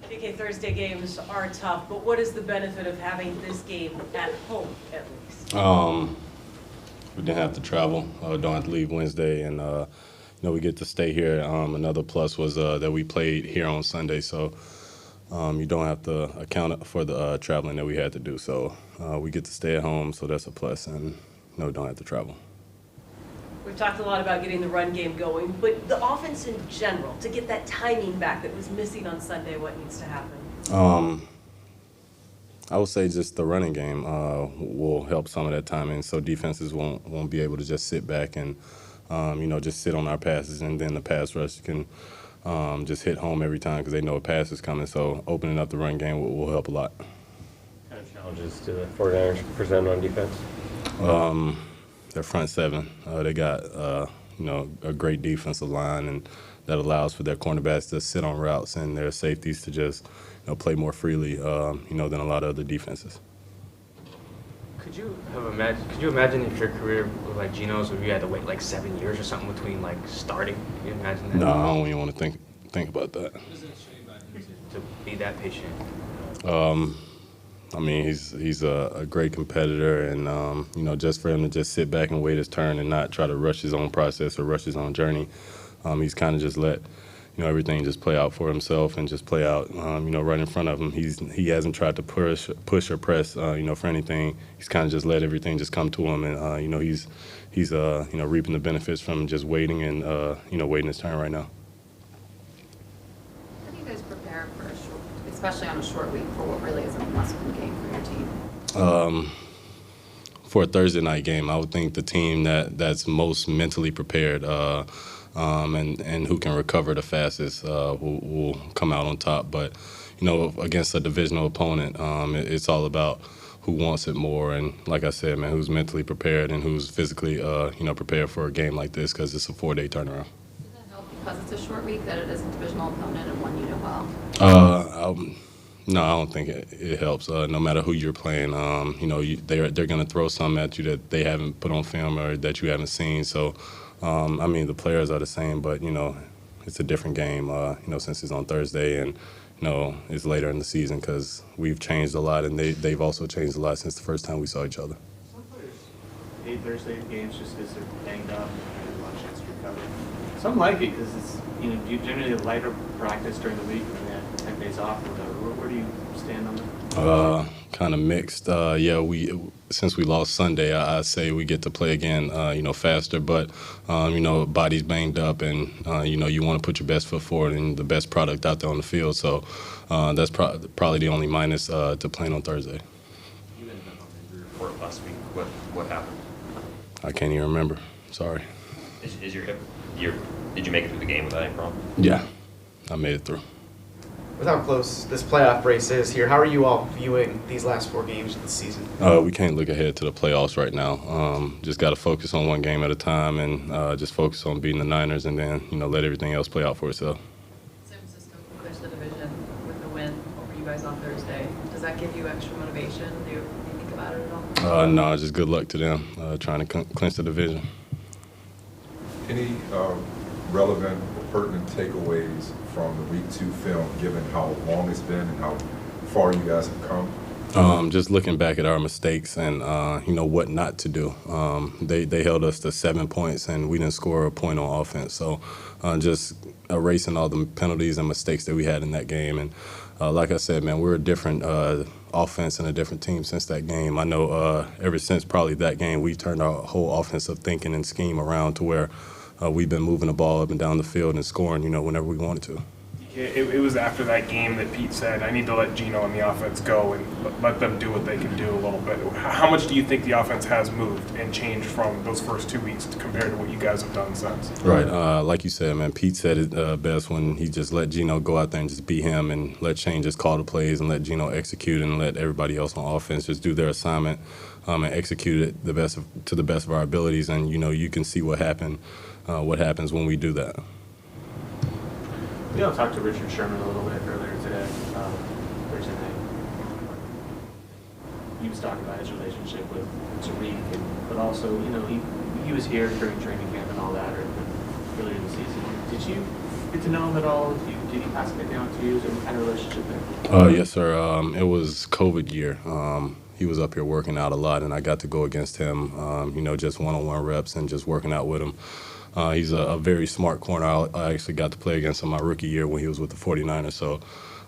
DK, Thursday games are tough, but what is the benefit of having this game at home, at least? We didn't have to travel, don't have to leave Wednesday, and we get to stay here. Another plus was that we played here on Sunday, so you don't have to account for the traveling that we had to do. So we get to stay at home, so that's a plus, and don't have to travel. We've talked a lot about getting the run game going, but the offense in general, to get that timing back that was missing on Sunday, what needs to happen? I would say just the running game will help some of that timing, so defenses won't be able to just sit back and just sit on our passes, and then the pass rush can just hit home every time because they know a pass is coming. So opening up the run game will help a lot. What kind of challenges do the 49ers present on defense? Their front seven, they got a great defensive line, and that allows for their cornerbacks to sit on routes and their safeties to just play more freely than a lot of other defenses. Could you imagine if your career was like Gino's, where you had to wait like 7 years or something between like starting? Can you imagine that? No, I don't even want to think about that. To be that patient. I mean, he's a great competitor, and just for him to just sit back and wait his turn and not try to rush his own process or rush his own journey, he's kind of just let everything just play out for himself and just play out right in front of him. He hasn't tried to push or press for anything. He's kind of just let everything just come to him, and he's reaping the benefits from just waiting and waiting his turn right now. How do you guys prepare for especially on a short week, for what really is a must-win game for your team? For a Thursday night game, I would think the team that's most mentally prepared and who can recover the fastest will come out on top. But against a divisional opponent, it's all about who wants it more, and like I said, man, who's mentally prepared and who's physically prepared for a game like this, because it's a 4-day turnaround. Does that help because it's a short week, that it is a divisional opponent and one you know well? No, I don't think it helps. No matter who you're playing, they're going to throw something at you that they haven't put on film or that you haven't seen. So, the players are the same, but it's a different game. Since it's on Thursday, and it's later in the season, because we've changed a lot, and they've also changed a lot since the first time we saw each other. Some players hate Thursday games just because they're banged up and have a lot of chance to recover. Some like it because it's generally a lighter practice during the week when they have 10 days off or whatever. Where do you stand on that? Kind of mixed. Since we lost Sunday, I say we get to play again, faster, but, body's banged up, and, you want to put your best foot forward and the best product out there on the field. So that's probably the only minus to playing on Thursday. You ended up on the injury report last week. What happened? I can't even remember. Sorry. Is your hip? Did you make it through the game without any problem? Yeah, I made it through. With how close this playoff race is here, how are you all viewing these last 4 games of the season? We can't look ahead to the playoffs right now. Just got to focus on one game at a time, and just focus on beating the Niners, and then let everything else play out for itself. San Francisco clinched the division with the win over you guys on Thursday. Does that give you extra motivation? Do you think about it at all? No, just good luck to them trying to clinch the division. Any relevant or pertinent takeaways from the Week 2 film, given how long it's been and how far you guys have come? Just looking back at our mistakes and what not to do. They held us to 7 points, and we didn't score a point on offense. So just erasing all the penalties and mistakes that we had in that game. And like I said, man, we're a different offense and a different team since that game. I know ever since probably that game, we turned our whole offensive thinking and scheme around to where we've been moving the ball up and down the field and scoring, whenever we wanted to. It was after that game that Pete said, I need to let Gino and the offense go and let them do what they can do a little bit. How much do you think the offense has moved and changed from those first 2 weeks compared to what you guys have done since? Right. Like you said, man, Pete said it best when he just let Gino go out there and just be him, and let Shane just call the plays and let Gino execute, and let everybody else on offense just do their assignment and execute it to the best of our abilities. And, you can see what happens when we do that. We all talked to Richard Sherman a little bit earlier today, Thursday night. He was talking about his relationship with Tariq, but also, he was here during training camp and all that, or earlier in the season. Did you get to know him at all? did he pass anything on to you? Is there any kind of relationship there? Yes, sir. It was COVID year. He was up here working out a lot, and I got to go against him, just one-on-one reps and just working out with him. He's a very smart corner. I actually got to play against him my rookie year when he was with the 49ers. So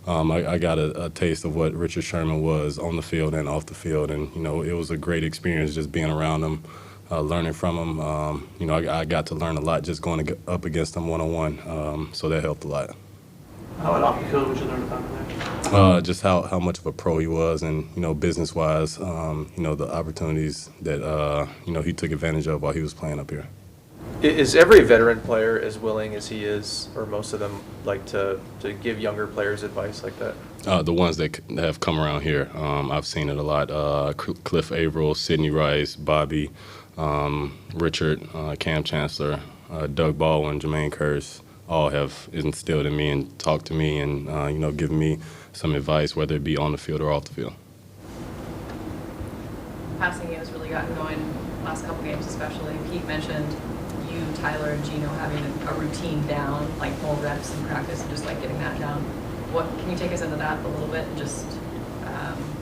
I got a taste of what Richard Sherman was on the field and off the field. And, it was a great experience just being around him, learning from him. I got to learn a lot just going up against him one-on-one. So that helped a lot. How about off the field, what you learned about him there? Just how much of a pro he was, and business-wise, the opportunities that he took advantage of while he was playing up here. Is every veteran player as willing as he is, or most of them, like to give younger players advice like that? The ones that have come around here, I've seen it a lot. Cliff Averill, Sidney Rice, Bobby, Richard, Cam Chancellor, Doug Baldwin, Jermaine Kearse. All have instilled in me and talked to me and, given me some advice, whether it be on the field or off the field. Passing game has really gotten going last couple games especially. Pete mentioned you, Tyler, and Gino having a routine down, like more reps in practice and just like getting that down. Can you take us into that a little bit and just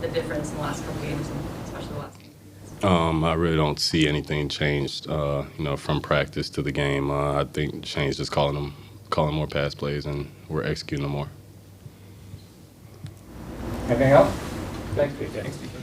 the difference in the last couple games, and especially the last game? I really don't see anything changed, from practice to the game. I think Shane's just calling more pass plays, and we're executing them more. Anything else? Thanks, PJ. Thanks, PJ.